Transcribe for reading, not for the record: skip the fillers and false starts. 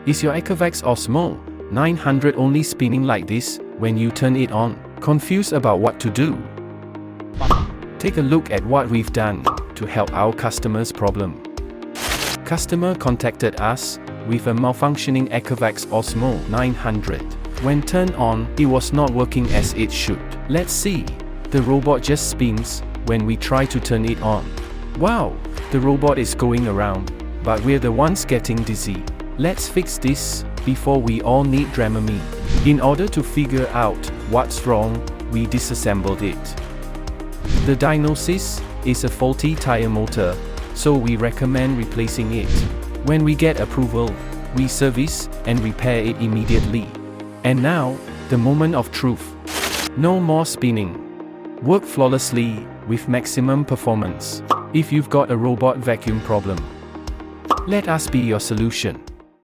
Is your Ecovacs Ozmo 900 only spinning like this when you turn it on? Confused about what to do? Take a look at what we've done to help our customer's problem. Customer contacted us with a malfunctioning Ecovacs Ozmo 900. When turned on, it was not working as it should. Let's see. The robot just spins when we try to turn it on. Wow, the robot is going around, but we're the ones getting dizzy. Let's fix this before we all need Dramamine. In order to figure out what's wrong, we disassembled it. The diagnosis is a faulty tire motor, so we recommend replacing it. When we get approval, we service and repair it immediately. And now, the moment of truth. No more spinning. Work flawlessly with maximum performance. If you've got a robot vacuum problem, let us be your solution.